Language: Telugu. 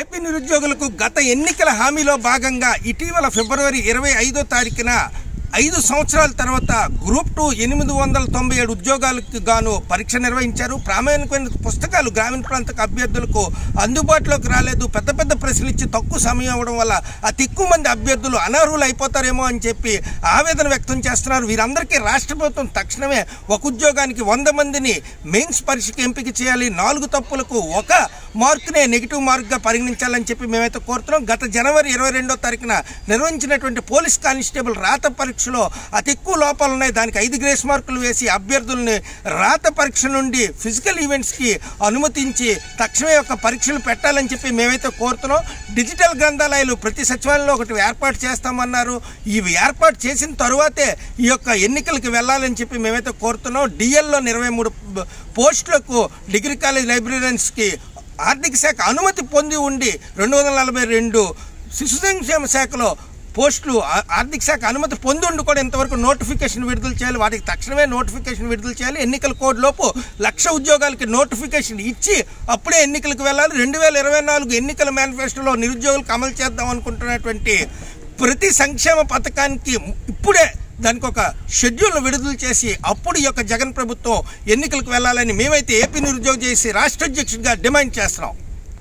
ఏపీ నిరుద్యోగులకు గత ఎన్నికల హామీలో భాగంగా ఇటీవల ఫిబ్రవరి 25వ తారీఖున 5 సంవత్సరాల తర్వాత గ్రూప్ 2 897 ఉద్యోగాలకు గాను పరీక్ష నిర్వహించారు. ప్రామాణికమైన పుస్తకాలు గ్రామీణ ప్రాంత అభ్యర్థులకు అందుబాటులోకి రాలేదు. పెద్ద పెద్ద ప్రశ్నలు ఇచ్చి తక్కువ సమయం ఇవ్వడం వల్ల అతి ఎక్కువ మంది అభ్యర్థులు అనర్హులు అయిపోతారేమో అని చెప్పి ఆవేదన వ్యక్తం చేస్తున్నారు. వీరందరికీ రాష్ట్ర ప్రభుత్వం తక్షణమే ఒక ఉద్యోగానికి 100 మందిని మెయిన్స్ పరీక్షకు ఎంపిక చేయాలి. 4 తప్పులకు 1 మార్కునే నెగిటివ్ మార్క్గా పరిగణించాలని చెప్పి మేమైతే కోరుతున్నాం. గత జనవరి 22వ తారీఖున నిర్వహించినటువంటి పోలీస్ కానిస్టేబుల్ రాత పరీక్షలో అతి ఎక్కువ లోపాలు ఉన్నాయి. దానికి 5 గ్రేస్ మార్కులు వేసి అభ్యర్థుల్ని రాత పరీక్ష నుండి ఫిజికల్ ఈవెంట్స్కి అనుమతించి తక్షణమే ఒక పరీక్షలు పెట్టాలని చెప్పి మేమైతే కోరుతున్నాం. డిజిటల్ గ్రంథాలయాలు ప్రతి సచివాలయంలో ఒకటి ఏర్పాటు చేస్తామన్నారు. ఇవి ఏర్పాటు చేసిన తరువాతే ఈ యొక్క ఎన్నికలకు వెళ్ళాలని చెప్పి మేమైతే కోరుతున్నాం. డిఎల్లో 23 పోస్టులకు డిగ్రీ కాలేజ్ లైబ్రరీయన్స్కి ఆర్థిక శాఖ అనుమతి పొంది ఉండి 242 శిశు సంక్షేమ శాఖలో పోస్టులు ఆర్థిక శాఖ అనుమతి పొంది ఉండి కూడా ఇంతవరకు నోటిఫికేషన్ విడుదల చేయాలి. వాటికి తక్షణమే నోటిఫికేషన్ విడుదల చేయాలి. ఎన్నికల కోడ్ లోపు 1,00,000 ఉద్యోగాలకి నోటిఫికేషన్ ఇచ్చి అప్పుడే ఎన్నికలకు వెళ్ళాలి. 2024 ఎన్నికల మేనిఫెస్టోలో నిరుద్యోగులకు అమలు చేద్దాం అనుకుంటున్నటువంటి ప్రతి సంక్షేమ పథకానికి ఇప్పుడే దానికి ఒక షెడ్యూల్ను విడుదల చేసి అప్పుడు ఈ యొక్క జగన్ ప్రభుత్వం ఎన్నికలకు వెళ్ళాలని మేమైతే ఏపీ నిరుద్యోగ చేసి రాష్ట్ర అధ్యక్షుడిగా డిమాండ్ చేస్తున్నాం.